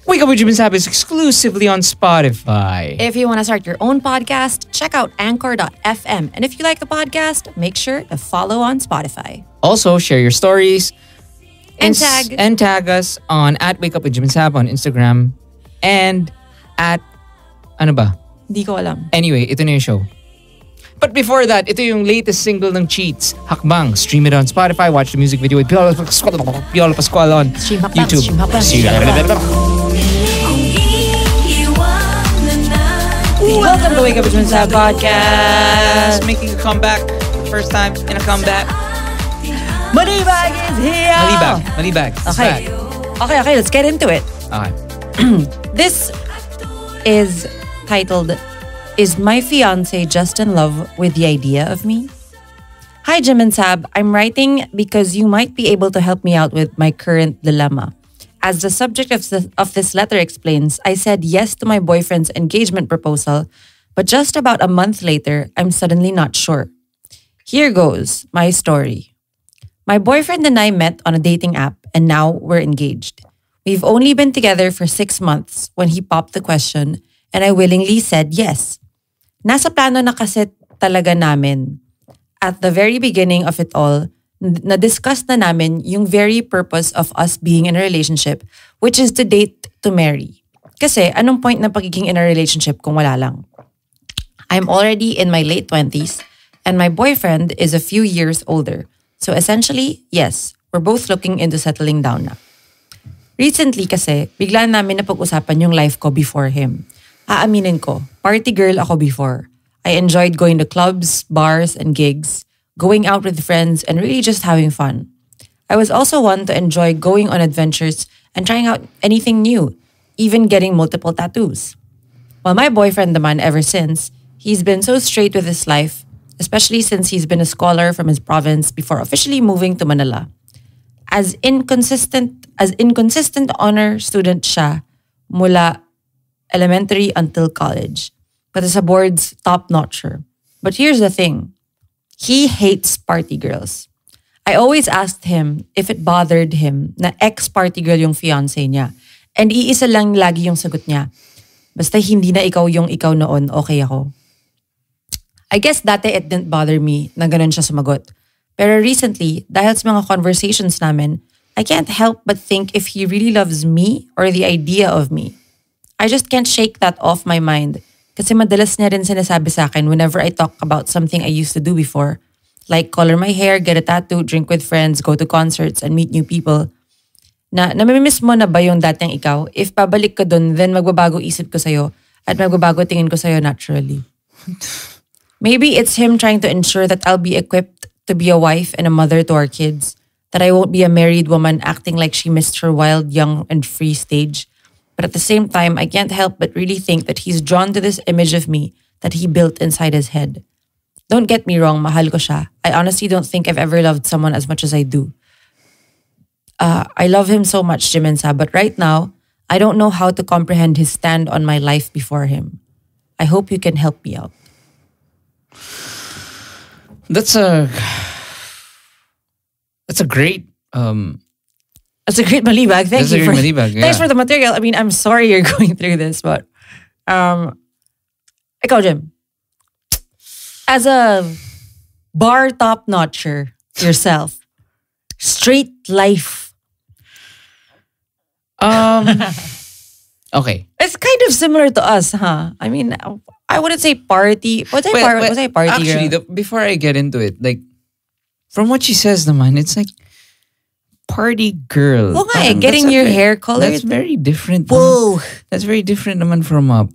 Wake Up with Jim and Saab is exclusively on Spotify. If you want to start your own podcast, check out anchor.fm. And if you like the podcast, make sure to follow on Spotify. Also, share your stories And tag us on @Wake Up with Jim and Saab on Instagram and at ano ba? Di ko alam. Anyway, ito na yung show. But before that, ito yung latest single ng Cheats, Hakbang. Stream it on Spotify. Watch the music video with Piolo Pascual on YouTube. See you later. Welcome to Wake Up with Jim and Saab podcast. Making a comeback. First time in a comeback. Malibag is here. Malibag. It's Okay. back. Okay, let's get into it. Okay. This is titled, Is My Fiancé Just in Love with the Idea of Me? Hi, Jim and Saab. I'm writing because you might be able to help me out with my current dilemma. As the subject of this letter explains, I said yes to my boyfriend's engagement proposal, but just about a month later, I'm suddenly not sure. Here goes my story. My boyfriend and I met on a dating app, and now we're engaged. We've only been together for 6 months when he popped the question, and I willingly said yes. Nasa plano na kasi talaga namin. At the very beginning of it all, na-discuss na namin yung very purpose of us being in a relationship, which is to date to marry. Kasi anong point na pagiging in a relationship kung wala lang? I'm already in my late 20s, and my boyfriend is a few years older. So essentially, yes, we're both looking into settling down na. Recently kasi, bigla namin napag-usapan yung life ko before him. Aaminin ko, party girl ako before. I enjoyed going to clubs, bars, and gigs, going out with friends, and really just having fun. I was also one to enjoy going on adventures and trying out anything new, even getting multiple tattoos. While my boyfriend naman ever since, he's been so straight with his life, especially since he's been a scholar from his province before officially moving to Manila. As inconsistent honor student siya mula elementary until college, but as a board's top-notcher. But here's the thing. He hates party girls. I always asked him if it bothered him na ex-party girl yung fiancé niya. And iisa lang lagi yung sagot niya. Basta hindi na ikaw yung ikaw noon, okay ako. I guess dati it didn't bother me na ganun siya sumagot. Pero recently, dahil sa mga conversations namin, I can't help but think if he really loves me or the idea of me. I just can't shake that off my mind. Kasi madalas niya rin sinasabi sa akin whenever I talk about something I used to do before. Like color my hair, get a tattoo, drink with friends, go to concerts, and meet new people. Namimiss mo na ba yung dating ikaw? If pabalik ka dun, then magbabago isip ko sa'yo at magbabago tingin ko sa'yo naturally. Maybe it's him trying to ensure that I'll be equipped to be a wife and a mother to our kids. That I won't be a married woman acting like she missed her wild, young, and free stage. But at the same time, I can't help but really think that he's drawn to this image of me that he built inside his head. Don't get me wrong, mahal ko siya. I honestly don't think I've ever loved someone as much as I do. I love him so much, Jim and Saab, but right now, I don't know how to comprehend his stand on my life before him. I hope you can help me out. That's a great That's a great malibag. Thanks for the material. I mean, I'm sorry you're going through this, but ikaw, Jim, as a bar top-notcher yourself, straight life. Okay. It's kind of similar to us, huh? I mean, I wouldn't say party. Was I party actually, girl? before I get into it, like, from what she says naman, it's like, party girl. Oo nga getting your hair colored. That's very different. Whoa. That's very different naman from a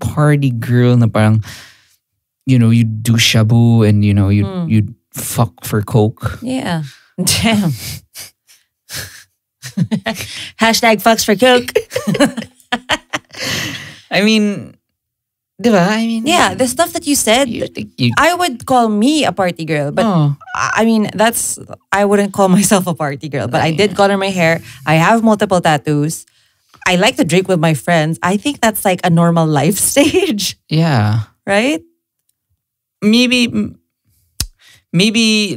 party girl na parang, you know, you do shabu and, you know, you fuck for coke. Yeah. Damn. Hashtag fucks for coke. I mean, diba? I mean, yeah, the stuff that you said, I would call me a party girl, but I mean, I wouldn't call myself a party girl, but I did color my hair. I have multiple tattoos. I like to drink with my friends. I think that's like a normal life stage. Yeah. Right? Maybe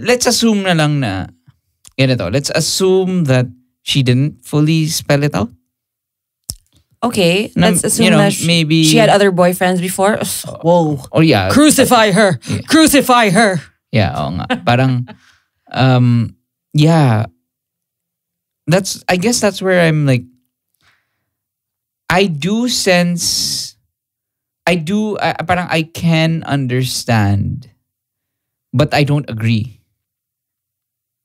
let's assume na lang na ganito. Let's assume that she didn't fully spell it out. Okay, let's assume you know, that maybe she had other boyfriends before. Whoa. or yeah, Crucify her. Yeah. Crucify her. yeah, oo nga. Parang yeah, I guess that's where I'm like, I do sense, parang I can understand, but I don't agree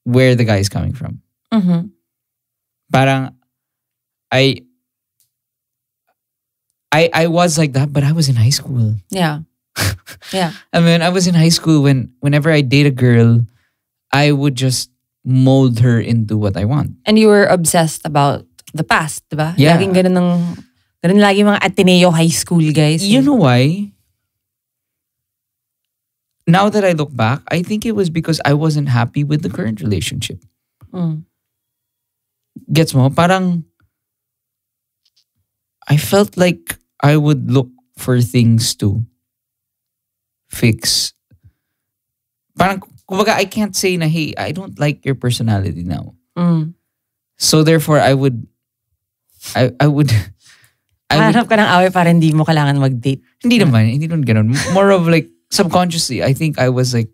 where the guy is coming from. Mm-hmm. Parang I was like that, but I was in high school. Yeah. Yeah. I mean, I was in high school whenever I date a girl, I would just mold her into what I want. And you were obsessed about the past, diba? Yeah. Laging ganun lagi mga Ateneo high school guys. You know why? Now that I look back, I think it was because I wasn't happy with the current relationship. Mm. Gets mo? Parang I felt like I would look for things to fix. Parang, kumbaga, I can't say na, hey, I don't like your personality now. Mm. So therefore, I would Hanap ka ng away para hindi mo kailangan mag-date. Hindi naman ganun. More of like, subconsciously, I think I was like,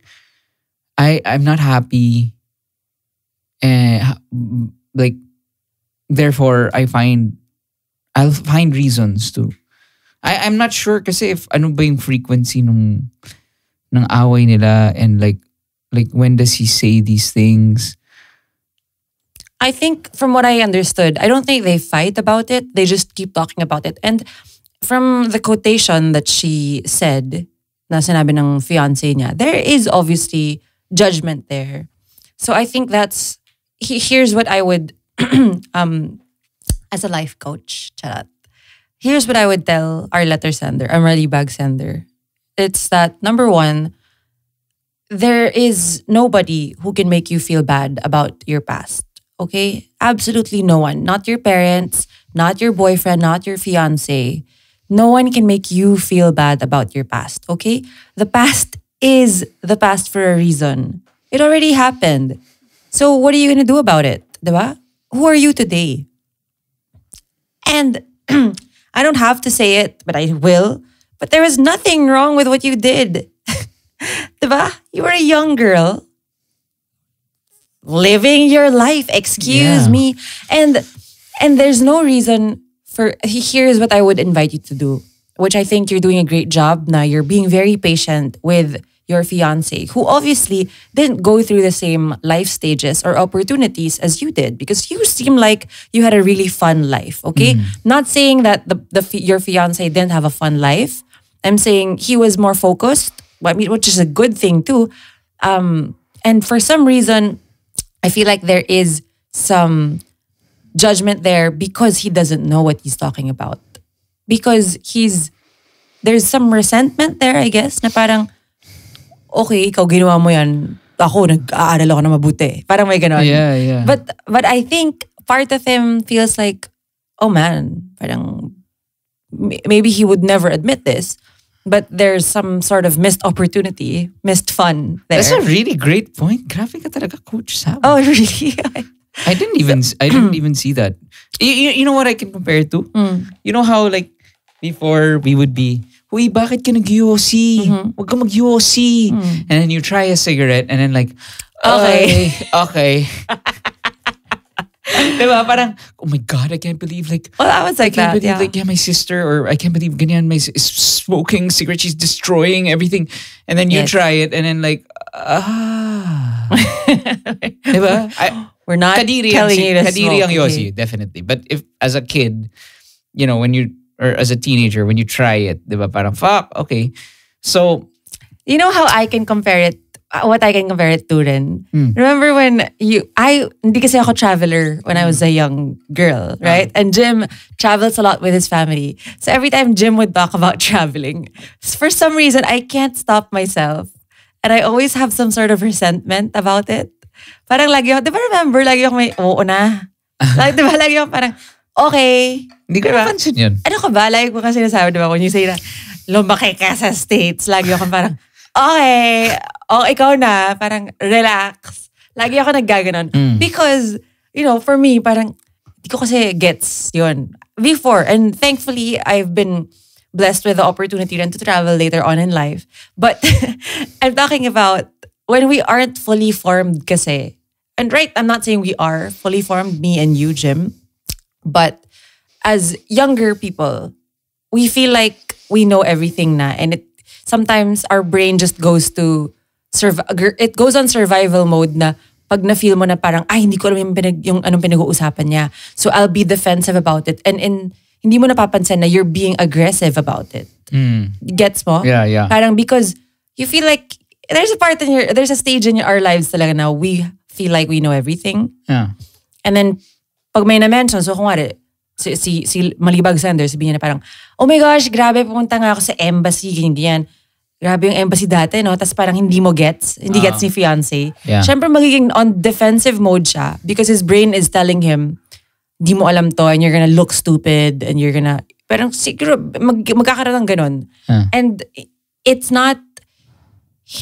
I'm not happy. Like, therefore, I'll find reasons to. I'm not sure kasi if ano ba yung frequency ng away nila, and like when does he say these things? I think from what I understood, I don't think they fight about it. They just keep talking about it. And from the quotation that she said, na sinabi ng fiancé niya, there is obviously judgment there. So I think here's what I would, as a life coach, charot. Here's what I would tell our letter sender, our MALIBAG sender. It's that, number one, there is nobody who can make you feel bad about your past. Okay? Absolutely no one. Not your parents, not your boyfriend, not your fiancé. No one can make you feel bad about your past. Okay? The past is the past for a reason. It already happened. So what are you going to do about it? Diba? Who are you today? And I don't have to say it, but I will. But there was nothing wrong with what you did. Diba? You were a young girl living your life. Excuse me. And there's no reason for, here's what I would invite you to do, which I think you're doing a great job na. You're being very patient with your fiancé, who obviously didn't go through the same life stages or opportunities as you did, because you seem like you had a really fun life, okay? Not saying that your fiancé didn't have a fun life. I'm saying he was more focused, which is a good thing too. And for some reason, I feel like there is some judgment there because he doesn't know what he's talking about. Because there's some resentment there, I guess, na parang, okay, ikaw ginawa mo yan, ako nag-aaral ako na mabuti. Parang may ganon. Yeah. But I think part of him feels like, oh man, parang maybe he would never admit this, but there's some sort of missed opportunity, missed fun there. That's a really great point. Grabe ka talaga, Coach Saab. Oh, really? I didn't even see that. You know what I can compare it to? You know how like before we would be, uy, bakit ka nag-UOC? Huwag ka mag-UOC. And then you try a cigarette and then like, okay. Diba? Parang, oh my God, I can't believe like, well, I was like I can't that, believe, like, yeah, my sister, or I can't believe ganyan, is smoking cigarette, she's destroying everything. And then you try it and then like, diba? We're not telling you to Kadiri ang smoke. yosi, definitely. But if as a kid, you know, or as a teenager, when you try it, diba, parang fuck, okay. So, you know how I can compare it, what I can compare it to rin? Remember when hindi kasi ako traveler when I was a young girl, right? And Jim travels a lot with his family. So every time Jim would talk about traveling, for some reason, I can't stop myself. And I always have some sort of resentment about it. Parang lagi ako, di ba remember, lagi ako may, oo na. Like, di ba, lagi ako parang, okay. Hindi ko napansin yun. Ano ka ba? Lagi ko kasi nasabi, di ba, when you say na, lumaki ka sa States, lagi ako parang, okay, ikaw na, parang relax. Lagi ako naggaganon. Because, you know, for me, parang, hindi ko kasi gets yun. before. And thankfully, I've been blessed with the opportunity to travel later on in life. But I'm talking about when we aren't fully formed kasi. And right, I'm not saying we are fully formed, me and you, Jim. But as younger people, we feel like we know everything na. And sometimes our brain just goes to, it goes on survival mode na pag na-feel mo na parang, ay, hindi ko alam yung anong pinag-uusapan niya. So I'll be defensive about it. And hindi mo napapansin na you're being aggressive about it. Gets mo? Yeah. Parang because you feel like there's a stage in our lives talaga na we feel like we know everything. Yeah. And then pag may na-mention, so kung wari, si Malibag Sender, sabihin na parang, oh my gosh, grabe, pumunta nga ako sa embassy, ganyan. Grabe yung embassy dati, no? Tapos parang hindi gets ni Fiancé. Yeah. Siyempre magiging on defensive mode siya because his brain is telling him, di mo alam to and you're gonna look stupid and you're gonna, parang siguro magkakaroon ng ganun. And it's not,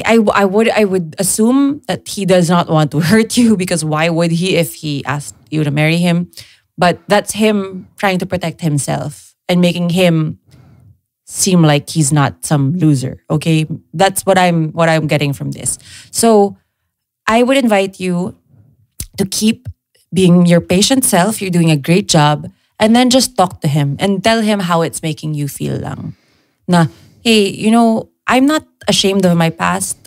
I would assume that he does not want to hurt you because why would he if he asked you to marry him? But that's him trying to protect himself and making him seem like he's not some loser. Okay, that's what I'm getting from this. So I would invite you to keep being your patient self. You're doing a great job, and then just talk to him and tell him how it's making you feel lang. Na, hey, I'm not ashamed of my past.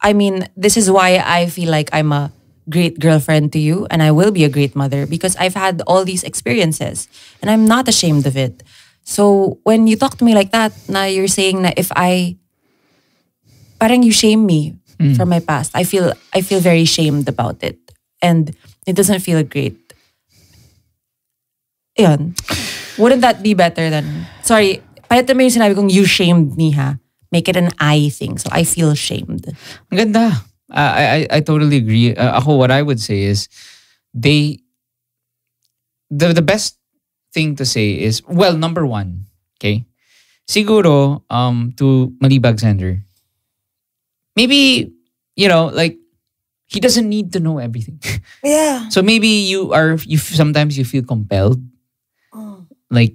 I mean, this is why I feel like I'm a great girlfriend to you and I will be a great mother because I've had all these experiences and I'm not ashamed of it. So when you talk to me like that, na you're saying na if parang you shame me from my past. I feel very shamed about it. And it doesn't feel great. Yun. Wouldn't that be better than, sorry, palitan mo yung sinabi kong you shamed me ha. Make it an I thing. So I feel shamed. Ang ganda. I totally agree. Ako, what I would say is, the best thing to say is, well, number one, okay? Siguro, to Malibag Sender, maybe, like, he doesn't need to know everything. Yeah. So maybe sometimes you feel compelled. Like,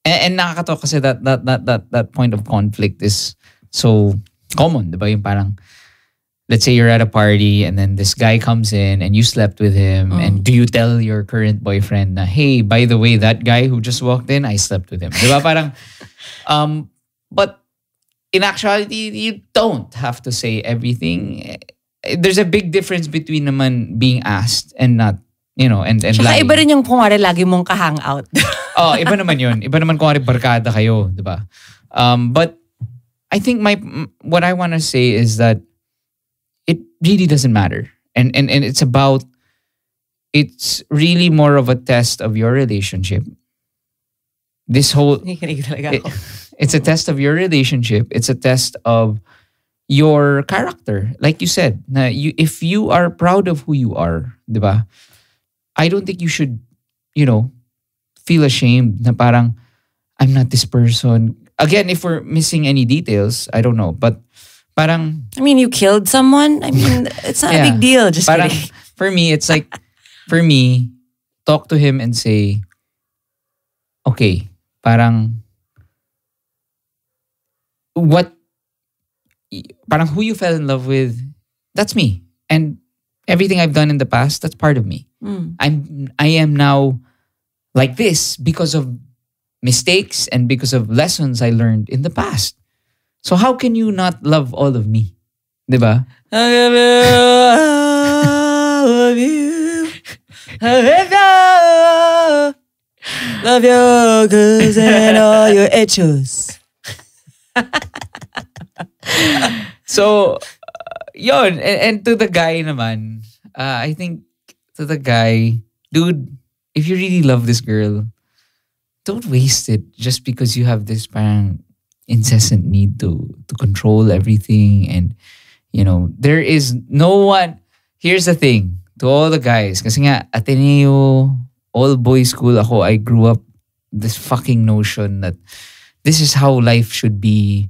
and nakakatawa kasi that point of conflict is so common, diba? Yung parang, let's say you're at a party and then this guy comes in and you slept with him and do you tell your current boyfriend na, hey, by the way, that guy who just walked in, I slept with him. Diba? Parang, but in actuality, you don't have to say everything. There's a big difference between naman being asked and not, and Tsaka lying. iba rin yung kumari lagi mong ka-hangout. Oh, iba naman yun. Iba naman kung barkada kayo, diba? But I think what I want to say is that it really doesn't matter. And it's really more of a test of your relationship. It's a test of your relationship. It's a test of your character. Like you said, if you are proud of who you are, diba? I don't think you should, feel ashamed na parang, I'm not this person. Again, if we're missing any details, I don't know. But parang... I mean, you killed someone? I mean, it's not a big deal. Just parang, kidding. For me, it's like, talk to him and say, okay, parang, parang who you fell in love with, that's me. And everything I've done in the past, that's part of me. I am now like this because of mistakes and because of lessons I learned in the past. So how can you not love all of me? Diba? I love you. Love you, cause and all your hechos. So, yun. And to the guy naman, I think to the guy, dude, if you really love this girl, don't waste it just because you have this parang incessant need to control everything. And, there is no one. Here's the thing, to all the guys, kasi nga, Ateneo, all boys school ako, I grew up this fucking notion that this is how life should be.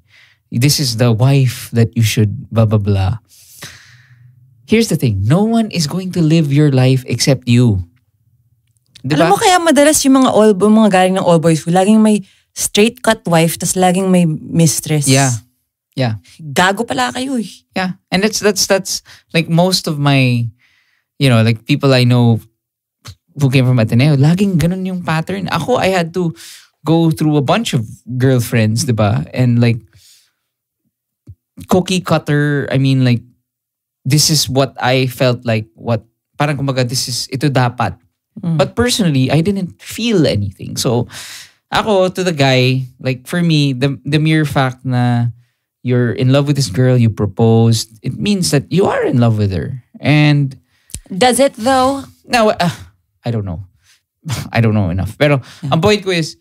This is the wife that you should blah, blah, blah. Here's the thing. No one is going to live your life except you. Diba? Alam mo kaya madalas yung mga galing ng all boys school, laging may straight cut wife, tas laging may mistress. Yeah. Gago pala kayo eh. Yeah. And that's like most of my, like people I know who came from Ateneo, laging ganun yung pattern. Ako, I had to go through a bunch of girlfriends, diba? And like, cookie cutter, I mean like, this is what I felt like, parang kumbaga, ito dapat. But personally, I didn't feel anything. So, ako, to the guy, like for me, the mere fact na you're in love with this girl, you proposed, it means that you are in love with her. And does it though? No, I don't know. I don't know enough. Pero ang point ko is,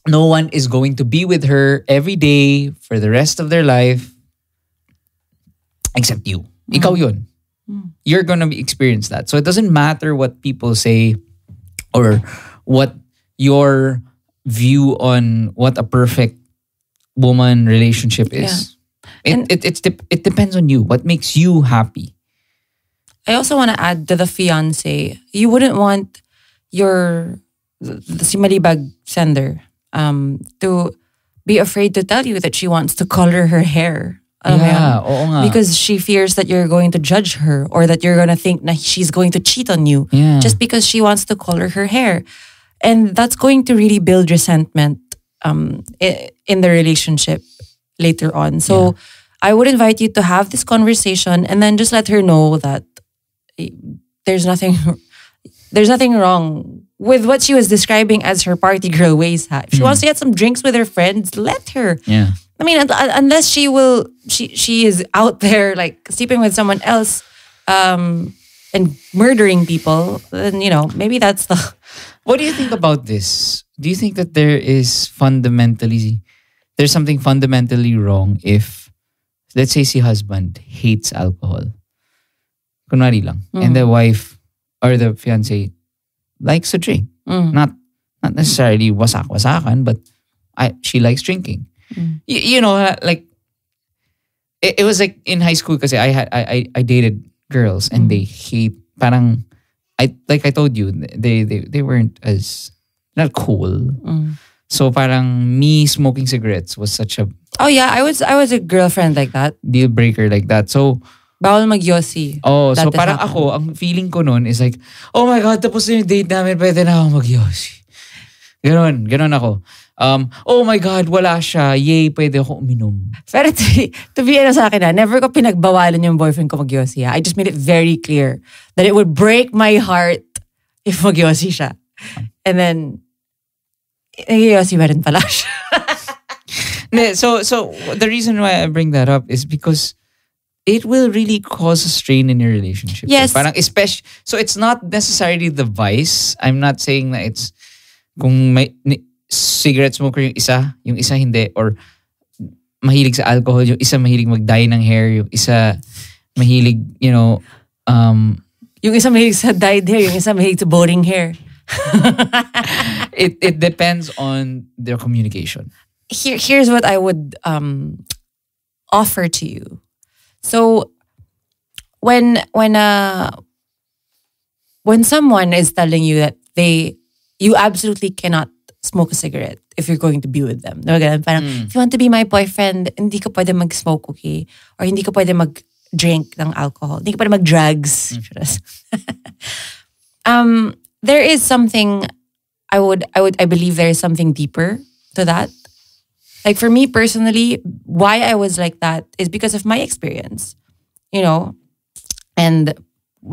no one is going to be with her every day for the rest of their life except you. Ikaw yun. You're gonna experience that. So it doesn't matter what people say or what your view on what a perfect woman relationship is. Yeah. It depends on you. What makes you happy? I also want to add to the fiancé, you wouldn't want si Malibag sender to be afraid to tell you that she wants to color her hair. Oo nga. Because she fears that you're going to judge her or that you're going to think na she's going to cheat on you just because she wants to color her hair. And that's going to really build resentment in the relationship later on. So I would invite you to have this conversation and then just let her know that there's nothing wrong with what she was describing as her party girl ways. If she wants to get some drinks with her friends, let her. Yeah. I mean, unless she is out there like sleeping with someone else and murdering people, then maybe that's the. What do you think about this? Do you think that there's something fundamentally wrong if, let's say, si husband hates alcohol, kunwari lang, and the wife or the fiancé likes to drink, not necessarily wasak-wasakan, but she likes drinking. Like it was like in high school kasi I dated girls and they hate parang I told you they weren't as not cool. So parang me smoking cigarettes was such a I was a girlfriend like that, deal breaker like that. So bawal mag-yossi. So parang ako ang feeling ko noon is like, oh my God, tapos na yung date namin, pwede na ako mag-yossi. Ganon ako. Oh my God, wala siya. Yay, pwede ako uminom. Pero to be sa akin never ko pinagbawalan yung boyfriend ko mag-yossi. I just made it very clear that it would break my heart if mag-yossi siya. And then, nag-yossi pa rin pala siya. So the reason why I bring that up is because it will really cause a strain in your relationship. Yes. Parang so it's not necessarily the vice. I'm not saying that it's kung may cigarette smoker yung isa hindi, or mahilig sa alcohol, yung isa mahilig mag-dye ng hair, yung isa mahilig, yung isa mahilig sa dyed hair, yung isa mahilig sa boring hair. It depends on their communication. Here's what I would offer to you. So when someone is telling you that you absolutely cannot smoke a cigarette if you're going to be with them. Parang, if you want to be my boyfriend, hindi ka pwede mag-smoke, okay? Or hindi ka pwede mag-drink ng alcohol. Hindi ka pwede mag-drugs. There is something, I believe there is something deeper to that. Like for me personally, why I was like that is because of my experience, and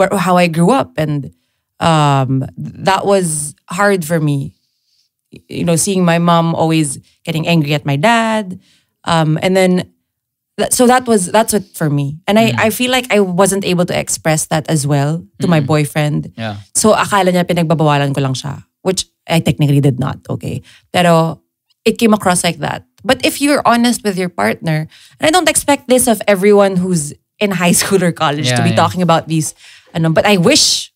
how I grew up. And that was hard for me. Seeing my mom always getting angry at my dad. And then, that's what for me. And I feel like I wasn't able to express that as well to my boyfriend. Yeah. So akala niya pinagbabawalan ko lang siya, which I technically did not, okay? Pero it came across like that. But if you're honest with your partner, and I don't expect this of everyone who's in high school or college to be talking about these, but I wish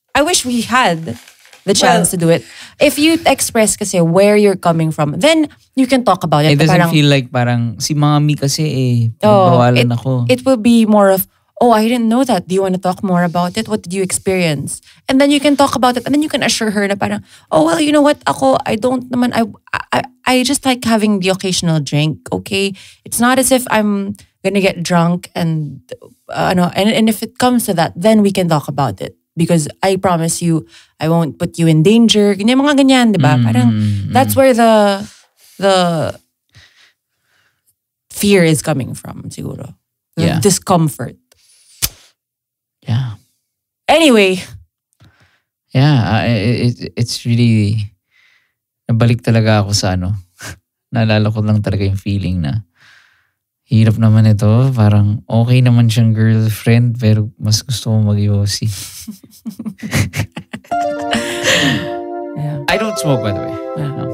we had the chance to do it. If you express kasi where you're coming from, then you can talk about it. It doesn't feel like parang si mommy kasi pinagbawalan ako. It will be more of, oh, I didn't know that. Do you want to talk more about it? What did you experience? And then you can talk about it, and then you can assure her na parang, oh, well, you know what? Ako, I don't naman, I just like having the occasional drink, okay? It's not as if I'm gonna get drunk and, and if it comes to that, then we can talk about it. Because I promise you, I won't put you in danger. Ganyan, mga ganyan, di ba? Parang, that's where the fear is coming from, siguro. The discomfort. Yeah. Anyway. Yeah, it's really, nabalik talaga ako sa naalala ko lang talaga yung feeling na, hirap naman ito. Parang okay naman siyang girlfriend pero mas gusto ko mag-yosi. Yeah. I don't smoke, by the way. No.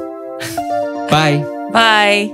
Bye. Bye.